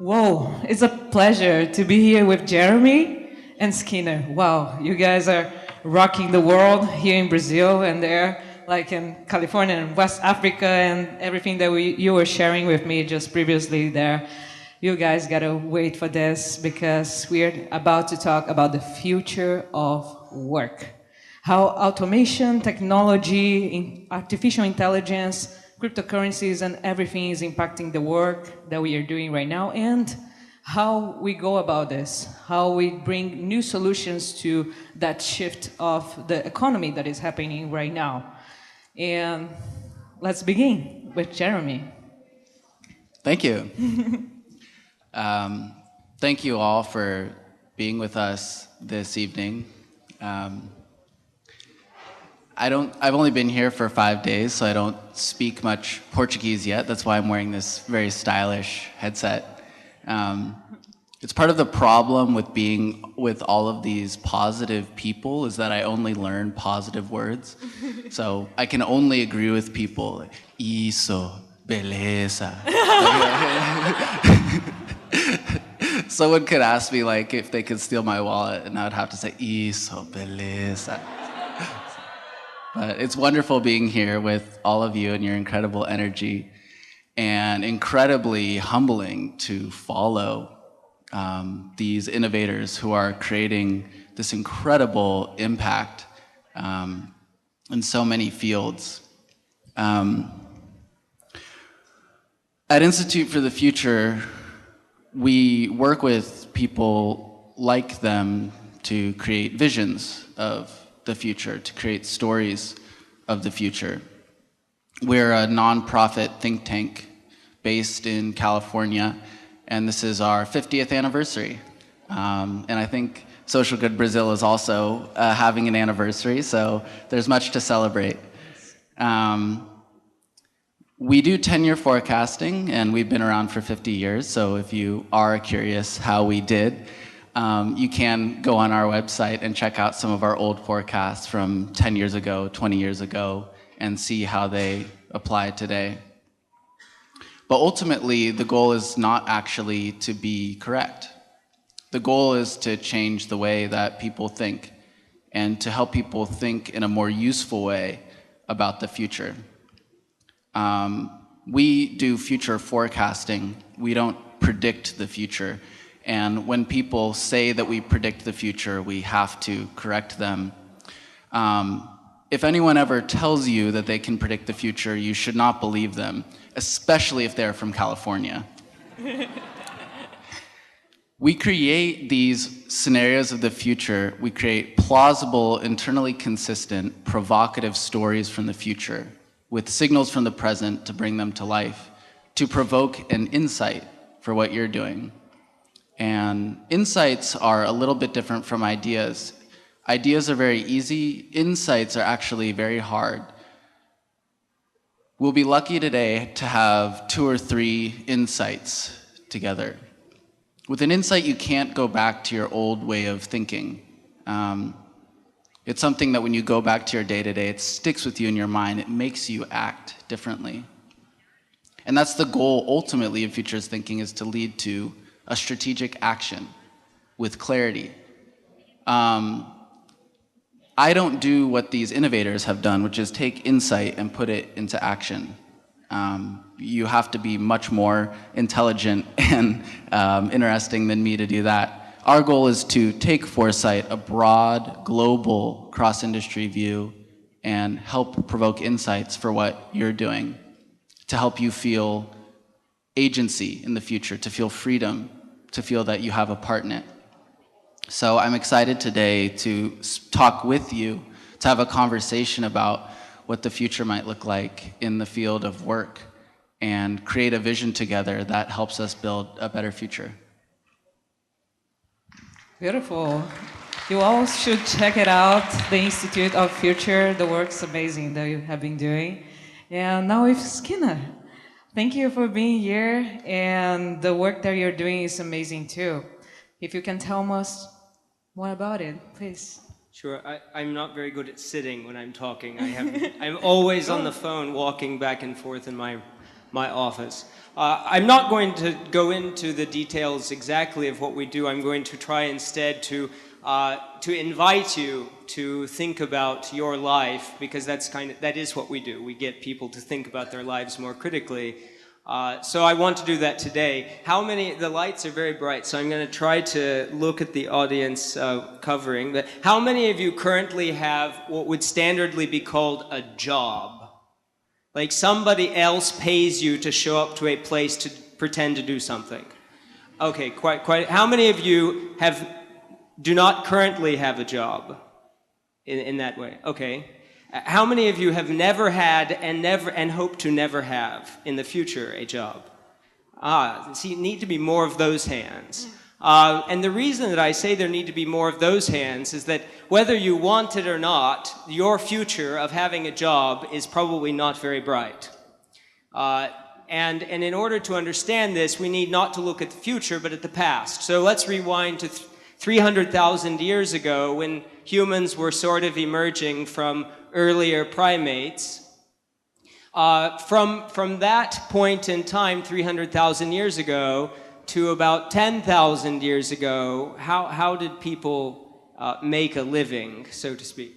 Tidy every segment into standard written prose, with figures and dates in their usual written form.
Whoa, it's a pleasure to be here with Jeremy and Skinner. Wow, you guys are rocking the world here in Brazil and there, like in California and West Africa and everything that you were sharing with me just previously there. You guys gotta wait for this because we're about to talk about the future of work. How automation, technology, artificial intelligence, cryptocurrencies and everything is impacting the work that we are doing right now and how we go about this, how we bring new solutions to that shift of the economy that is happening right now. And let's begin with Jeremy. Thank you. Thank you all for being with us this evening. I've only been here for 5 days, so I don't speak much Portuguese yet. That's why I'm wearing this very stylish headset. It's part of the problem with being with all of these positive people is that I only learn positive words. So I can only agree with people. Isso, beleza. Someone could ask me like if they could steal my wallet and I would have to say, Isso, beleza. But it's wonderful being here with all of you and your incredible energy and incredibly humbling to follow these innovators who are creating this incredible impact in so many fields. At Institute for the Future, we work with people like them to create visions of the future, to create stories of the future. We're a nonprofit think tank based in California, and this is our 50th anniversary. And I think Social Good Brazil is also having an anniversary, so there's much to celebrate. We do 10-year forecasting, and we've been around for 50 years, so if you are curious how we did, you can go on our website and check out some of our old forecasts from 10 years ago, 20 years ago, and see how they apply today. But ultimately, the goal is not actually to be correct. The goal is to change the way that people think and to help people think in a more useful way about the future. We do future forecasting. We don't predict the future. And when people say that we predict the future, we have to correct them. If anyone ever tells you that they can predict the future, you should not believe them, especially if they're from California. We create these scenarios of the future. We create plausible, internally consistent, provocative stories from the future with signals from the present to bring them to life, to provoke an insight for what you're doing. And insights are a little bit different from ideas. Ideas are very easy. Insights are actually very hard. We'll be lucky today to have 2 or 3 insights together. With an insight, you can't go back to your old way of thinking. It's something that when you go back to your day-to-day, it sticks with you in your mind. It makes you act differently. And that's the goal, ultimately, of futures thinking, is to lead to a strategic action with clarity. I don't do what these innovators have done, which is take insight and put it into action. You have to be much more intelligent and interesting than me to do that. Our goal is to take foresight, a broad, global, cross-industry view, and help provoke insights for what you're doing, to help you feel agency in the future, to feel freedom, to feel that you have a part in it. So I'm excited today to talk with you, to have a conversation about what the future might look like in the field of work and create a vision together that helps us build a better future. Beautiful. You all should check it out, the Institute of Future. The work's amazing that you have been doing. And now with Skinner. Thank you for being here, and the work that you're doing is amazing too. If you can tell us more about it, please. Sure. I'm not very good at sitting when I'm talking. I'm always on the phone walking back and forth in my my office. I'm not going to go into the details exactly of what we do. I'm going to try instead to invite you to think about your life, because that is what we do. We get people to think about their lives more critically. So I want to do that today. The lights are very bright, so I'm going to try to look at the audience covering. But how many of you currently have what would standardly be called a job? Like somebody else pays you to show up to a place to pretend to do something. Okay, quite. How many of you do not currently have a job in that way? Okay. How many of you have never had and hope to never have in the future a job? See, need to be more of those hands. And the reason that I say there need to be more of those hands is that whether you want it or not, your future of having a job is probably not very bright. And in order to understand this, we need not to look at the future, but at the past. So let's rewind to 300,000 years ago, when humans were sort of emerging from earlier primates. From that point in time, 300,000 years ago, to about 10,000 years ago, how did people make a living, so to speak?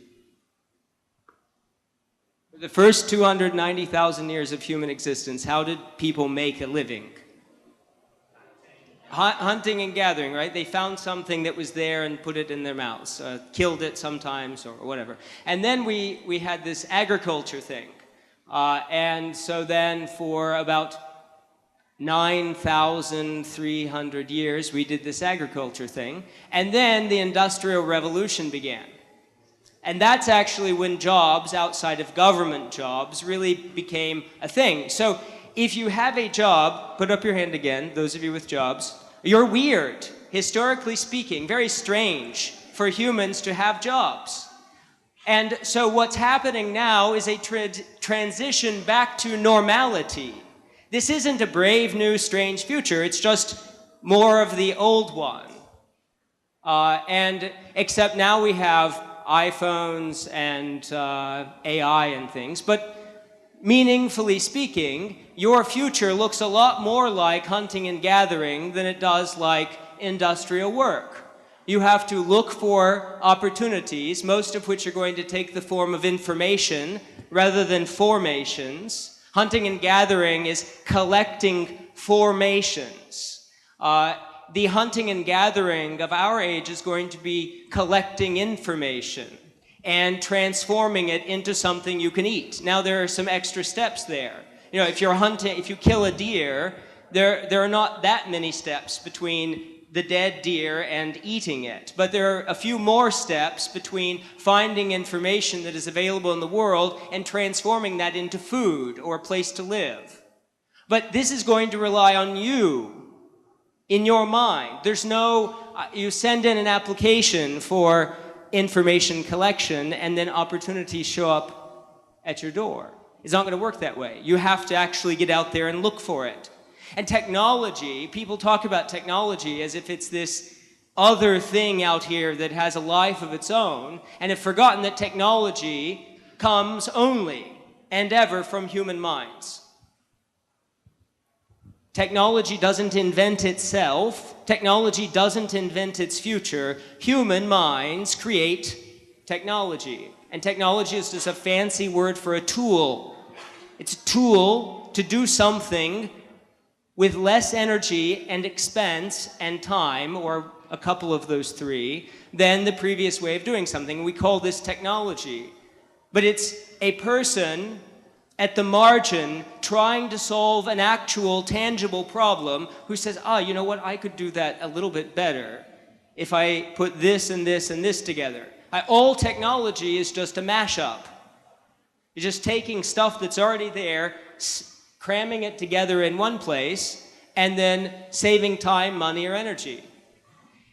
The first 290,000 years of human existence, how did people make a living? Hunting and gathering, right? They found something that was there and put it in their mouths, killed it sometimes or whatever. And then we had this agriculture thing. And so then for about 9,300 years, we did this agriculture thing. And then the Industrial Revolution began. And that's actually when jobs outside of government jobs really became a thing. So if you have a job, put up your hand again, those of you with jobs, you're weird, historically speaking, very strange for humans to have jobs. And so what's happening now is a transition back to normality. This isn't a brave, new, strange future. It's just more of the old one. And except now we have iPhones and AI and things. But meaningfully speaking, your future looks a lot more like hunting and gathering than it does like industrial work. You have to look for opportunities, most of which are going to take the form of information rather than formations. Hunting and gathering is collecting formations. The hunting and gathering of our age is going to be collecting information and transforming it into something you can eat. Now there are some extra steps there. You know, if you kill a deer, there are not that many steps between the dead deer and eating it. But there are a few more steps between finding information that is available in the world and transforming that into food or a place to live. But this is going to rely on you, in your mind. There's no, you send in an application for information collection and then opportunities show up at your door. It's not going to work that way. You have to actually get out there and look for it. And technology, people talk about technology as if it's this other thing out here that has a life of its own, and have forgotten that technology comes only and ever from human minds. Technology doesn't invent itself. Technology doesn't invent its future. Human minds create technology. And technology is just a fancy word for a tool. It's a tool to do something with less energy and expense and time, or a couple of those three, than the previous way of doing something. We call this technology. But it's a person at the margin trying to solve an actual, tangible problem who says, you know what, I could do that a little bit better if I put this and this and this together. All technology is just a mashup. You're just taking stuff that's already there, cramming it together in one place, and then saving time, money, or energy.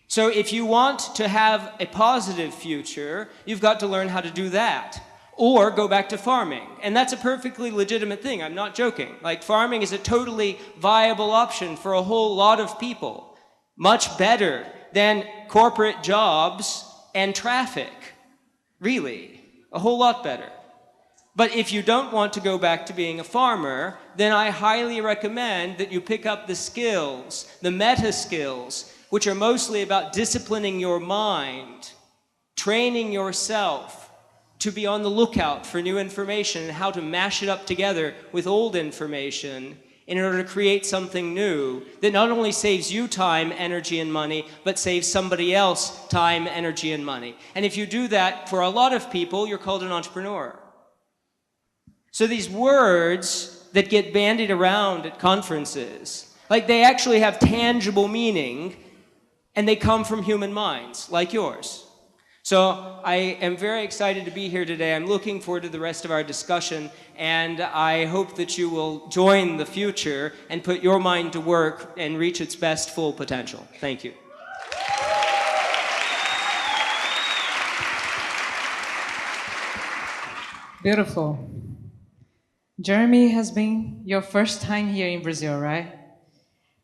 So if you want to have a positive future, you've got to learn how to do that. Or go back to farming. And that's a perfectly legitimate thing, I'm not joking. Like, farming is a totally viable option for a whole lot of people. Much better than corporate jobs and traffic. Really, a whole lot better. But if you don't want to go back to being a farmer, then I highly recommend that you pick up the skills, the meta skills, which are mostly about disciplining your mind, training yourself to be on the lookout for new information and how to mash it up together with old information in order to create something new that not only saves you time, energy, and money, but saves somebody else time, energy, and money. And if you do that, for a lot of people, you're called an entrepreneur. So these words that get bandied around at conferences, like they actually have tangible meaning, and they come from human minds, like yours. So I am very excited to be here today. I'm looking forward to the rest of our discussion, and I hope that you will join the future and put your mind to work and reach its best full potential. Thank you. Beautiful. Jeremy has been your first time here in Brazil, right?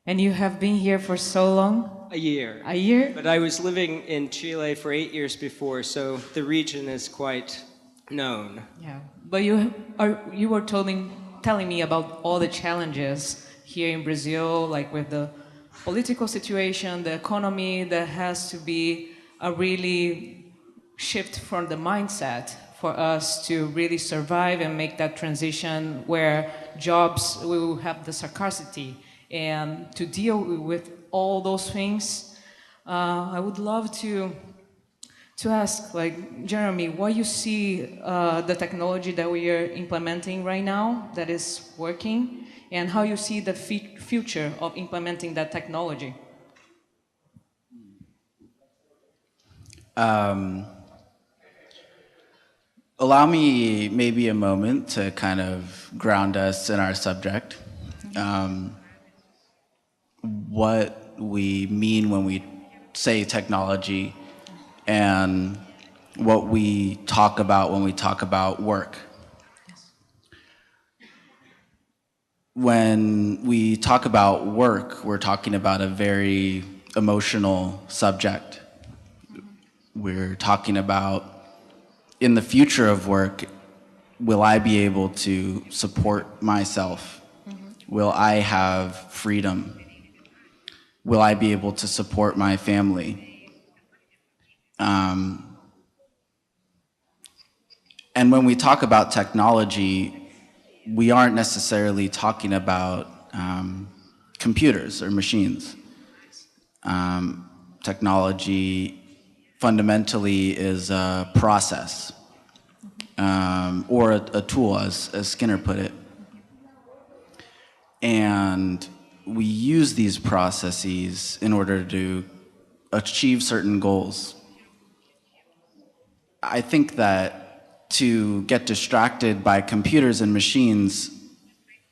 And you have been here for so long? A year. A year? But I was living in Chile for 8 years before, so the region is quite known. Yeah, but you were telling me about all the challenges here in Brazil, like with the political situation, the economy, that has to be a really shift from the mindset for us to really survive and make that transition where jobs will have the scarcity. And to deal with all those things, I would love to ask, like, Jeremy, what you see the technology that we are implementing right now that is working, and how you see the future of implementing that technology. Allow me maybe a moment to kind of ground us in our subject. What we mean when we say technology and what we talk about when we talk about work. When we talk about work, we're talking about a very emotional subject. We're talking about, in the future of work, will I be able to support myself? Will I have freedom? Will I be able to support my family? And when we talk about technology, we aren't necessarily talking about computers or machines. Technology fundamentally is a process, or a tool, as Skinner put it. And we use these processes in order to achieve certain goals. I think that to get distracted by computers and machines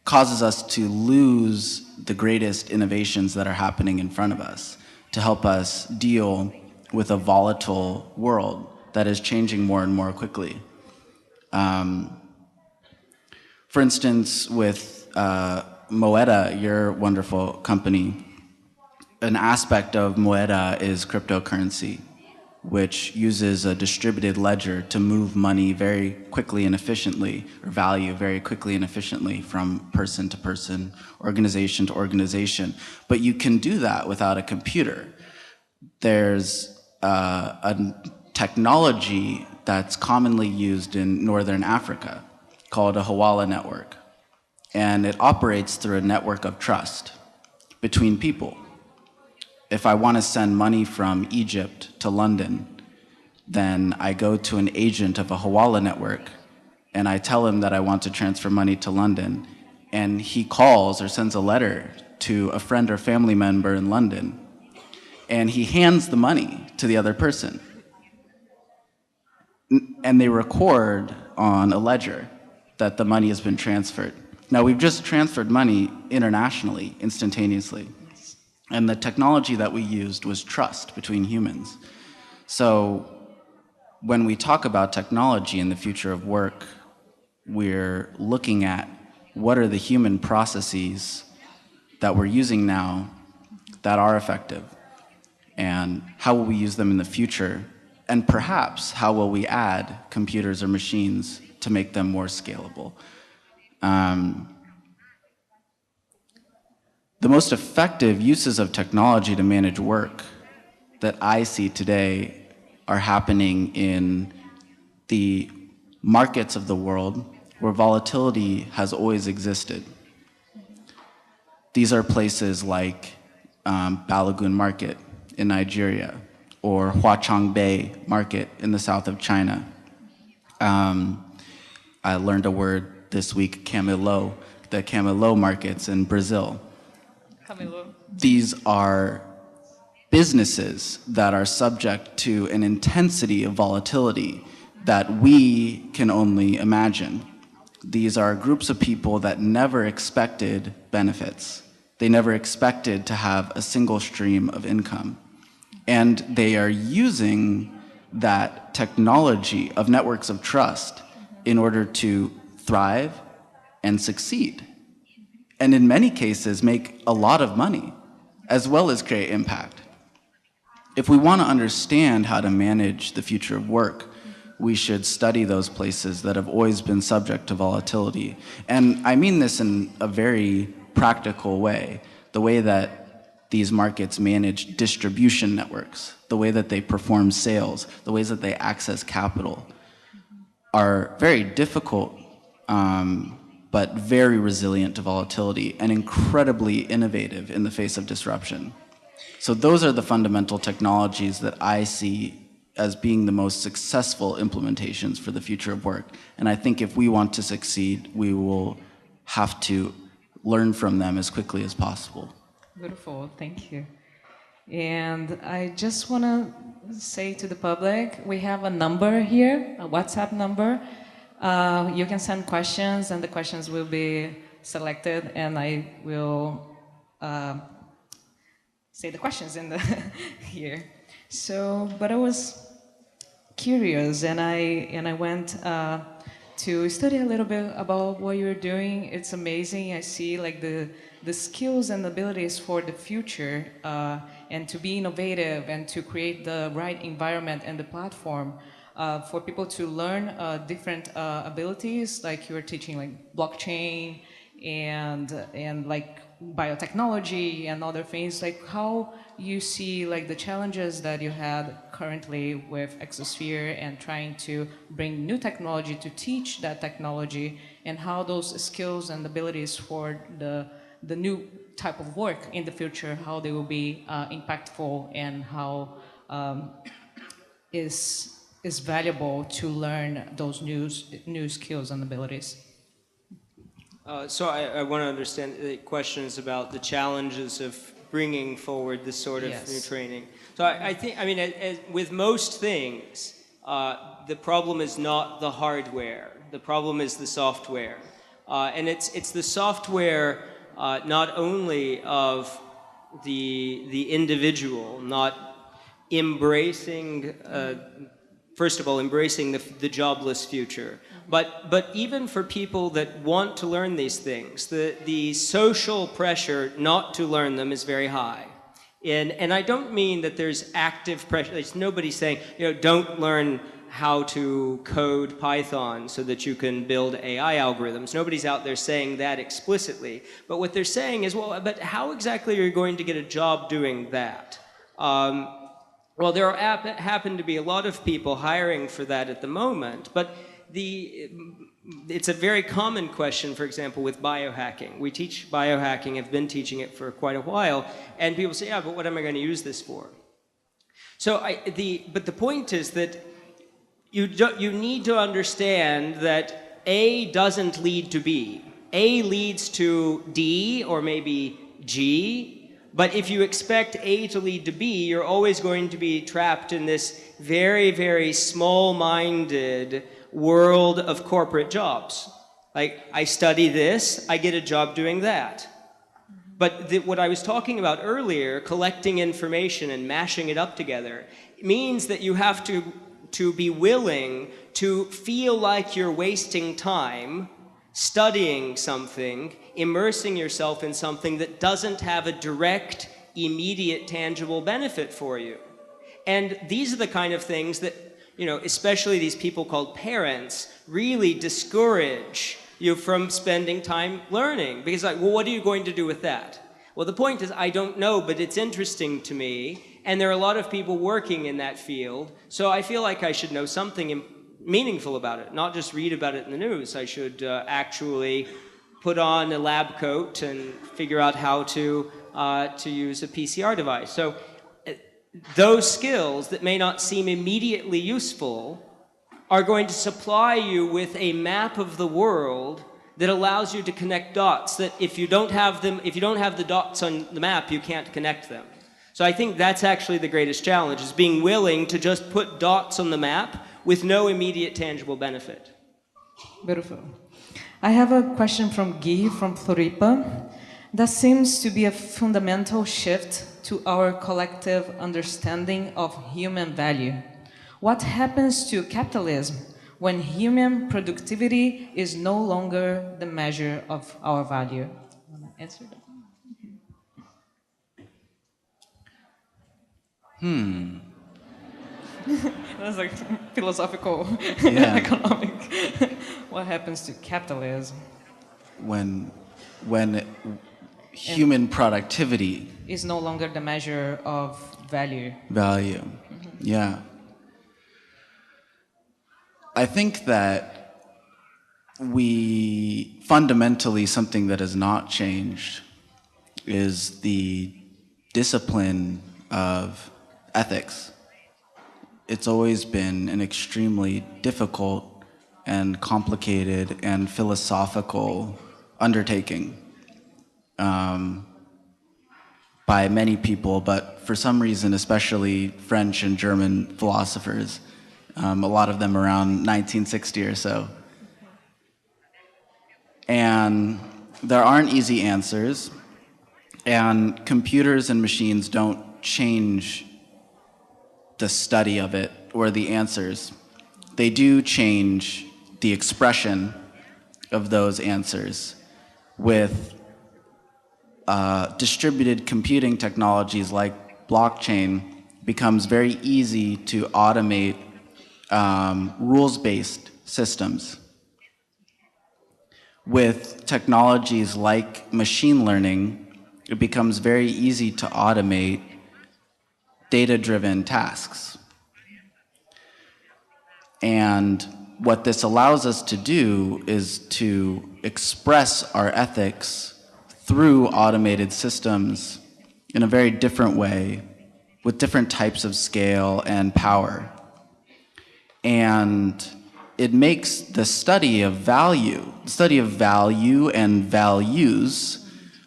causes us to lose the greatest innovations that are happening in front of us to help us deal with a volatile world that is changing more and more quickly. For instance, with Moeda, your wonderful company, an aspect of Moeda is cryptocurrency, which uses a distributed ledger to move money very quickly and efficiently, or value very quickly and efficiently from person to person, organization to organization. But you can do that without a computer. There's a technology that's commonly used in Northern Africa called a Hawala network. And it operates through a network of trust between people. If I want to send money from Egypt to London, then I go to an agent of a Hawala network and I tell him that I want to transfer money to London, and he calls or sends a letter to a friend or family member in London, and he hands the money to the other person. And they record on a ledger that the money has been transferred. Now, we've just transferred money internationally, instantaneously. And the technology that we used was trust between humans. So when we talk about technology in the future of work, we're looking at what are the human processes that we're using now that are effective, and how will we use them in the future, and perhaps how will we add computers or machines to make them more scalable. The most effective uses of technology to manage work that I see today are happening in the markets of the world where volatility has always existed. These are places like Balagoon Market in Nigeria or Huachang Bay Market in the south of China. I learned a word this week, camelo, the camelo markets in Brazil. Camelo. These are businesses that are subject to an intensity of volatility that we can only imagine. These are groups of people that never expected benefits. They never expected to have a single stream of income. And they are using that technology of networks of trust in order to thrive and succeed. And in many cases, make a lot of money, as well as create impact. If we want to understand how to manage the future of work, we should study those places that have always been subject to volatility. And I mean this in a very practical way, the way that these markets manage distribution networks, the way that they perform sales, the ways that they access capital are very difficult, but very resilient to volatility and incredibly innovative in the face of disruption. So those are the fundamental technologies that I see as being the most successful implementations for the future of work. And I think if we want to succeed, we will have to learn from them as quickly as possible. Beautiful, thank you. And I just want to say to the public, we have a number here, a WhatsApp number. You can send questions, and the questions will be selected, and I will say the questions in the here. So, but I was curious, and I went to study a little bit about what you're doing. It's amazing. I see like the skills and abilities for the future, and to be innovative and to create the right environment and the platform for people to learn different abilities, like you were teaching like blockchain and like biotechnology and other things. Like how you see like the challenges that you had currently with Exosphere and trying to bring new technology to teach that technology, and how those skills and abilities for the new type of work in the future, how they will be impactful, and how is valuable to learn those new skills and abilities. So I want to understand the questions about the challenges of bringing forward this sort of new training. So I think, I mean, as with most things, the problem is not the hardware. The problem is the software. And it's the software not only of the individual, not embracing, first of all, embracing the jobless future, but even for people that want to learn these things, the social pressure not to learn them is very high. And I don't mean that there's active pressure. There's nobody saying, you know, don't learn how to code Python so that you can build AI algorithms. Nobody's out there saying that explicitly. But what they're saying is, well, but how exactly are you going to get a job doing that? Well, there happen to be a lot of people hiring for that at the moment, but it's a very common question, for example, with biohacking. We teach biohacking, have been teaching it for quite a while, and people say, yeah, but what am I going to use this for? So but the point is that you need to understand that A doesn't lead to B. A leads to D or maybe G, but if you expect A to lead to B, you're always going to be trapped in this very, very small-minded world of corporate jobs. Like, I study this, I get a job doing that. But what I was talking about earlier, collecting information and mashing it up together, means that you have to be willing to feel like you're wasting time studying something, immersing yourself in something that doesn't have a direct, immediate, tangible benefit for you. And these are the kind of things that especially these people called parents, really discourage you from spending time learning. Because like, well, what are you going to do with that? Well, the point is, I don't know, but it's interesting to me, and there are a lot of people working in that field, so I feel like I should know something meaningful about it, not just read about it in the news. I should actually put on a lab coat and figure out how to use a PCR device. So those skills that may not seem immediately useful are going to supply you with a map of the world that allows you to connect dots that if you don't have the dots on the map, you can't connect them. So I think that's actually the greatest challenge, is being willing to just put dots on the map with no immediate tangible benefit. Beautiful. I have a question from Guy from Floripa. That seems to be a fundamental shift to our collective understanding of human value. What happens to capitalism when human productivity is no longer the measure of our value? Want to answer that? That's like philosophical, economic. What happens to capitalism? When human productivity is no longer the measure of value. Yeah. I think that fundamentally something that has not changed is the discipline of ethics. It's always been an extremely difficult and complicated and philosophical undertaking by many people, but for some reason, especially French and German philosophers, a lot of them around 1960 or so. And there aren't easy answers, and computers and machines don't change the study of it or the answers. They do change the expression of those answers. With distributed computing technologies like blockchain, becomes very easy to automate rules-based systems. With technologies like machine learning, it becomes very easy to automate data-driven tasks. And what this allows us to do is to express our ethics through automated systems in a very different way, with different types of scale and power. And it makes the study of value and values,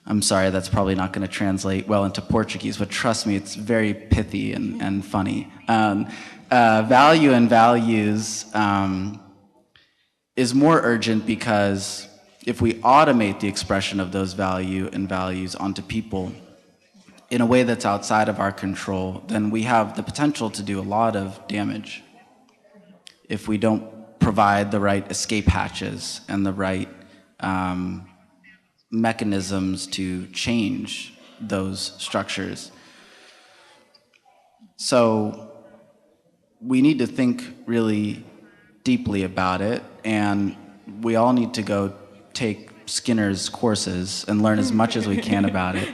I'm sorry, that's probably not going to translate well into Portuguese, but trust me, it's very pithy and funny. Value and values is more urgent because if we automate the expression of those value and values onto people in a way that's outside of our control, then we have the potential to do a lot of damage if we don't provide the right escape hatches and the right mechanisms to change those structures. So we need to think really deeply about it, and we all need to go take Skinner's courses and learn as much as we can about it.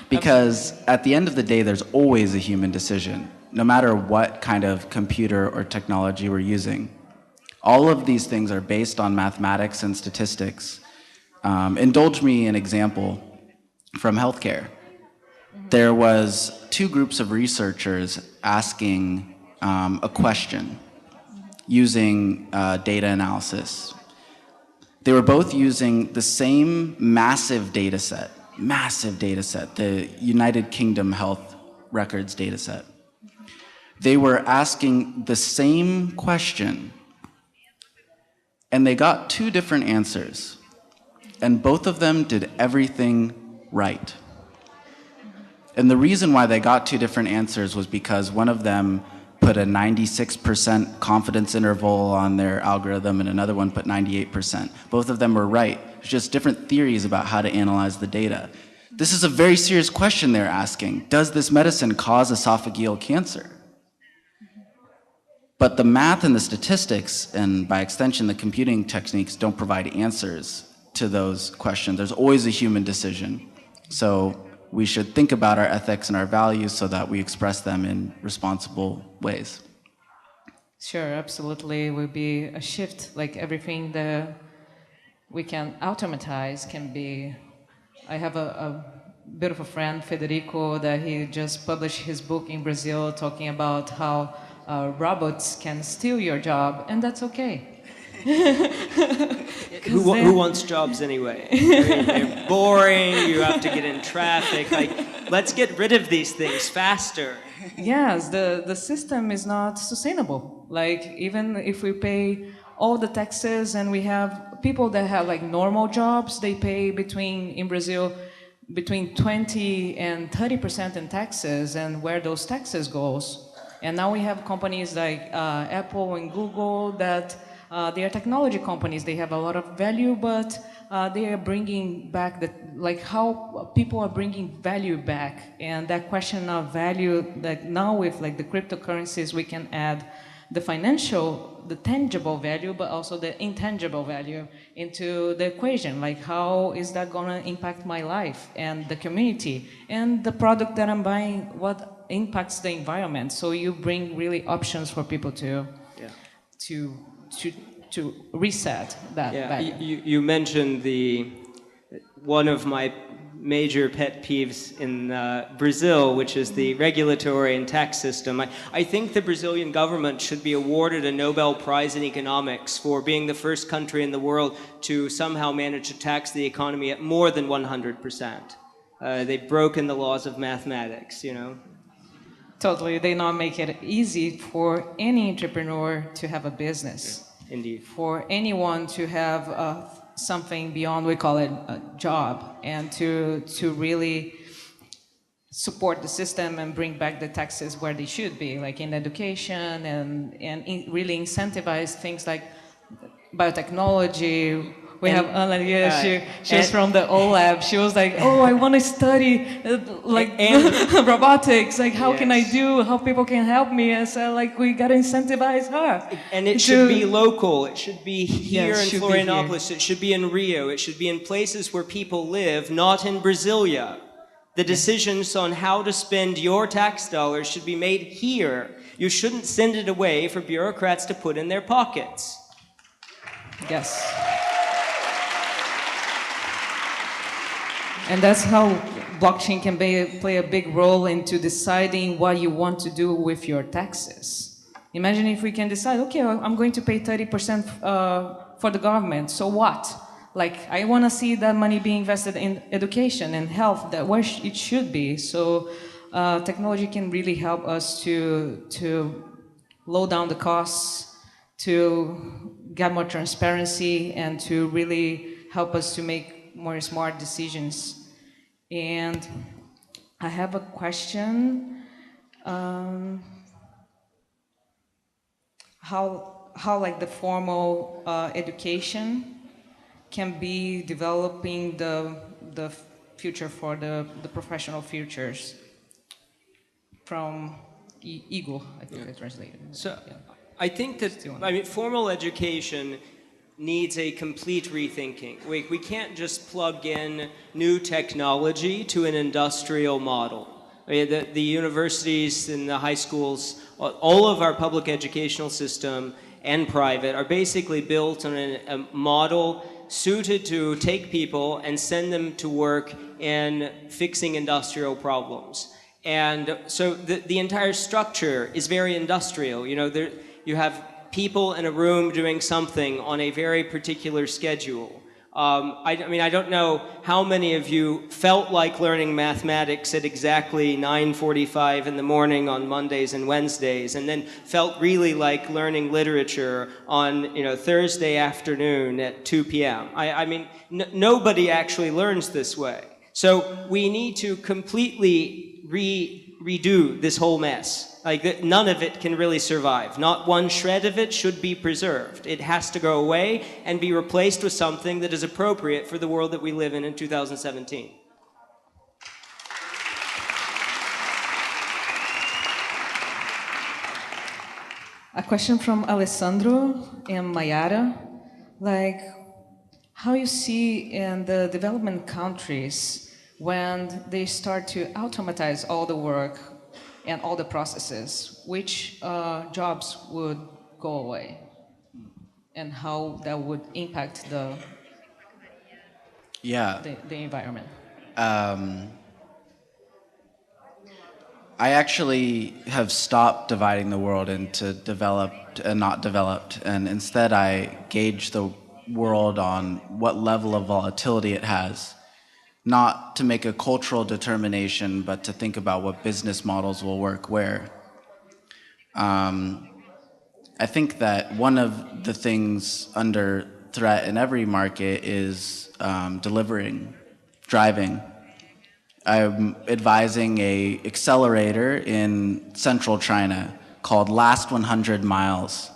Because at the end of the day, there's always a human decision, no matter what kind of computer or technology we're using. All of these things are based on mathematics and statistics. Indulge me an example from healthcare. There was two groups of researchers asking a question using data analysis. They were both using the same massive data set, the United Kingdom Health Records data set. They were asking the same question, and they got two different answers, and both of them did everything right. And the reason why they got two different answers was because one of them put a 96% confidence interval on their algorithm and another one put 98%. Both of them were right. It's just different theories about how to analyze the data. This is a very serious question they're asking. Does this medicine cause esophageal cancer? But the math and the statistics, and by extension the computing techniques, don't provide answers to those questions. There's always a human decision. So we should think about our ethics and our values so that we express them in responsible ways. Sure, absolutely. It will be a shift, like everything that we can automatize can be. I have a beautiful friend, Federico, that he just published his book in Brazil talking about how robots can steal your job, and that's okay. Who wants jobs anyway? They're boring, you have to get in traffic. Like, let's get rid of these things faster. Yes, the system is not sustainable. Like, even if we pay all the taxes and we have people that have like normal jobs, they pay in Brazil, between 20 and 30% in taxes, and where those taxes goes. And now we have companies like Apple and Google that they are technology companies. They have a lot of value, but they are bringing back how people are bringing value back. And that question of value, like now with like the cryptocurrencies, we can add the financial, the tangible value, but also the intangible value into the equation. Like, how is that gonna impact my life and the community and the product that I'm buying? What impacts the environment? So you bring really options for people to reset that value. You mentioned one of my major pet peeves in Brazil, which is the regulatory and tax system. I think the Brazilian government should be awarded a Nobel Prize in economics for being the first country in the world to somehow manage to tax the economy at more than 100%. They've broken the laws of mathematics, you know. Totally, they not make it easy for any entrepreneur to have a business. Yeah, indeed. For anyone to have something beyond, we call it a job, and to really support the system and bring back the taxes where they should be, like in education, and really incentivize things like biotechnology. We have Anna here, she's from the O Lab. She was like, oh, I want to study robotics. Like, how can I do? How people can help me? And so, like, we got to incentivize her. And it should be local. It should be here in Florianopolis. It should be in Rio. It should be in places where people live, not in Brasilia. The decisions on how to spend your tax dollars should be made here. You shouldn't send it away for bureaucrats to put in their pockets. Yes. And that's how blockchain can play a big role into deciding what you want to do with your taxes. Imagine if we can decide, okay, I'm going to pay 30% for the government, so what? Like, I want to see that money being invested in education and health, where it should be. So technology can really help us to low down the costs, to get more transparency, and to really help us to make more smart decisions. And I have a question. How like the formal education can be developing the future for the professional futures from Igor, I think I translated. So I think that, formal education needs a complete rethinking. We can't just plug in new technology to an industrial model. The universities and the high schools, all of our public educational system and private are basically built on a model suited to take people and send them to work in fixing industrial problems. And so the entire structure is very industrial. You know, you have people in a room doing something on a very particular schedule. I don't know how many of you felt like learning mathematics at exactly 9:45 in the morning on Mondays and Wednesdays, and then felt really like learning literature on Thursday afternoon at 2 p.m. Nobody actually learns this way. So we need to completely redo this whole mess. Like, none of it can really survive. Not one shred of it should be preserved. It has to go away and be replaced with something that is appropriate for the world that we live in 2017. A question from Alessandro and Mayara, like how you see in the development countries when they start to automatize all the work and all the processes, which jobs would go away and how that would impact the environment. I actually have stopped dividing the world into developed and not developed, and instead I gauge the world on what level of volatility it has, not to make a cultural determination, but to think about what business models will work where. I think that one of the things under threat in every market is delivering, driving. I'm advising a accelerator in central China called Last 100 Miles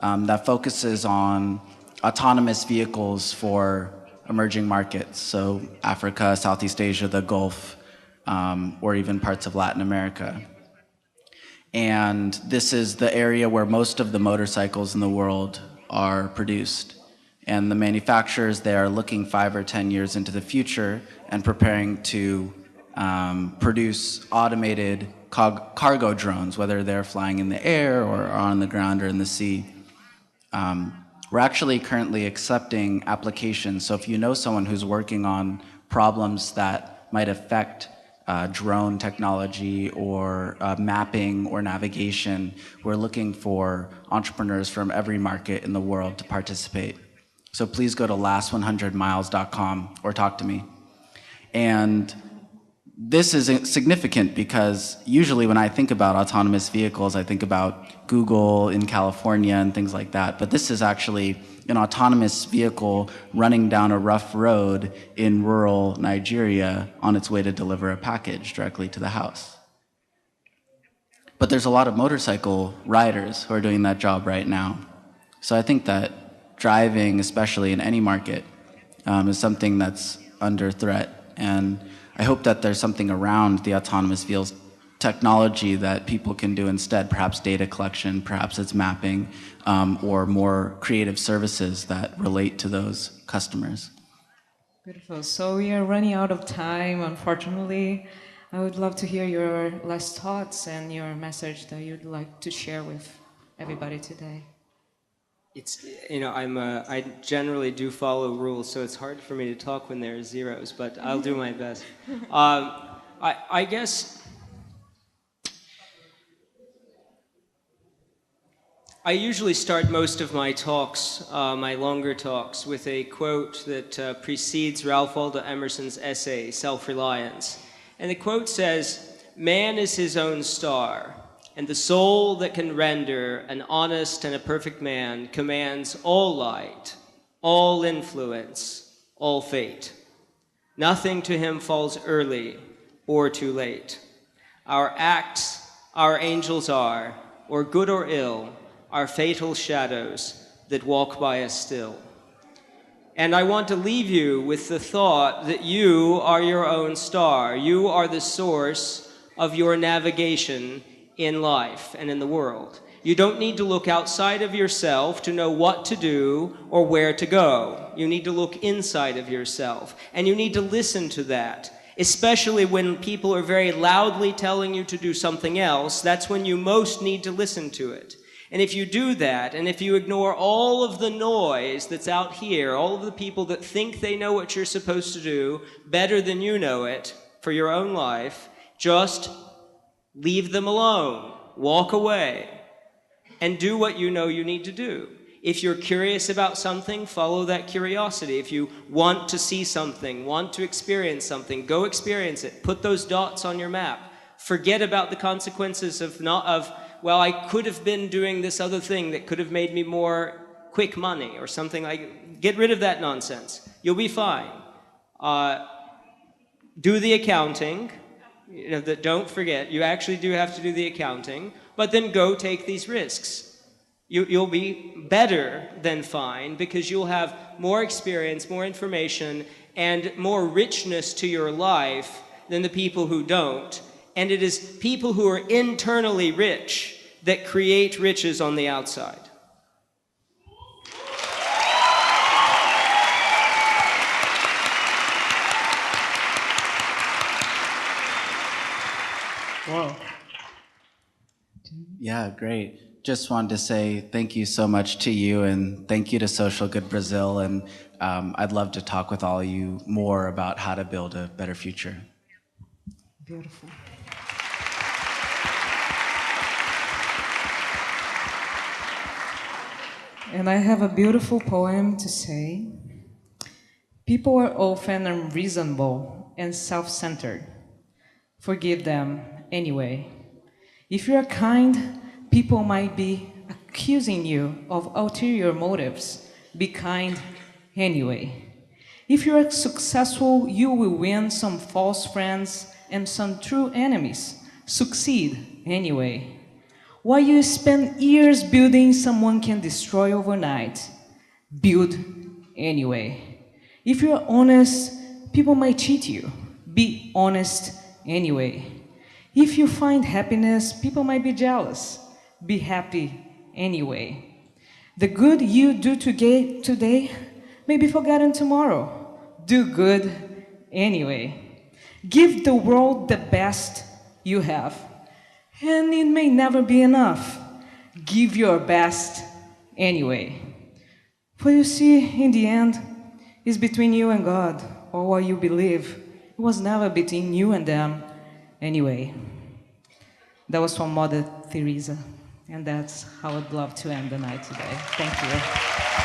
that focuses on autonomous vehicles for emerging markets, so Africa, Southeast Asia, the Gulf, or even parts of Latin America. And this is the area where most of the motorcycles in the world are produced. And the manufacturers there are looking 5 or 10 years into the future and preparing to produce automated cargo drones, whether they're flying in the air or on the ground or in the sea. We're actually currently accepting applications. So if you know someone who's working on problems that might affect drone technology or mapping or navigation, we're looking for entrepreneurs from every market in the world to participate. So please go to last100miles.com or talk to me. And this is significant because usually when I think about autonomous vehicles, I think about Google in California and things like that. But this is actually an autonomous vehicle running down a rough road in rural Nigeria on its way to deliver a package directly to the house. But there's a lot of motorcycle riders who are doing that job right now. So I think that driving, especially in any market, is something that's under threat. And I hope that there's something around the autonomous vehicles technology that people can do instead, perhaps data collection, perhaps it's mapping, or more creative services that relate to those customers. Beautiful. So we are running out of time, unfortunately. I would love to hear your last thoughts and your message that you'd like to share with everybody today. It's, I generally do follow rules, so it's hard for me to talk when there are zeros, but I'll do my best. I guess I usually start most of my talks, my longer talks, with a quote that precedes Ralph Waldo Emerson's essay, Self-Reliance. And the quote says, "Man is his own star, and the soul that can render an honest and a perfect man commands all light, all influence, all fate. Nothing to him falls early or too late. Our acts, our angels are, or good or ill, are fatal shadows that walk by us still." And I want to leave you with the thought that you are your own star. You are the source of your navigation in life and in the world. You don't need to look outside of yourself to know what to do or where to go. You need to look inside of yourself, and you need to listen to that, especially when people are very loudly telling you to do something else. That's when you most need to listen to it. And if you do that, and if you ignore all of the noise that's out here, all of the people that think they know what you're supposed to do better than you know it for your own life, just leave them alone, walk away, and do what you know you need to do. If you're curious about something, follow that curiosity. If you want to see something, want to experience something, go experience it. Put those dots on your map. Forget about the consequences of well, I could have been doing this other thing that could have made me more quick money or something like. Get rid of that nonsense. You'll be fine. Do the accounting. Don't forget, you actually do have to do the accounting, but then go take these risks. You'll be better than fine because you'll have more experience, more information, and more richness to your life than the people who don't. And it is people who are internally rich that create riches on the outside. Wow. Yeah, great. Just wanted to say thank you so much to you, and thank you to Social Good Brazil, and I'd love to talk with all of you more about how to build a better future. Beautiful. And I have a beautiful poem to say. People are often unreasonable and self-centered. Forgive them anyway. If you are kind, people might be accusing you of ulterior motives. Be kind anyway. If you are successful, you will win some false friends and some true enemies. Succeed anyway. While you spend years building, someone can destroy overnight. Build anyway. If you are honest, people might cheat you. Be honest anyway. If you find happiness, people might be jealous. Be happy anyway. The good you do today may be forgotten tomorrow. Do good anyway. Give the world the best you have, and it may never be enough. Give your best anyway. For you see, in the end, it's between you and God, or what you believe. It was never between you and them anyway. That was from Mother Teresa, and that's how I'd love to end the night today. Thank you.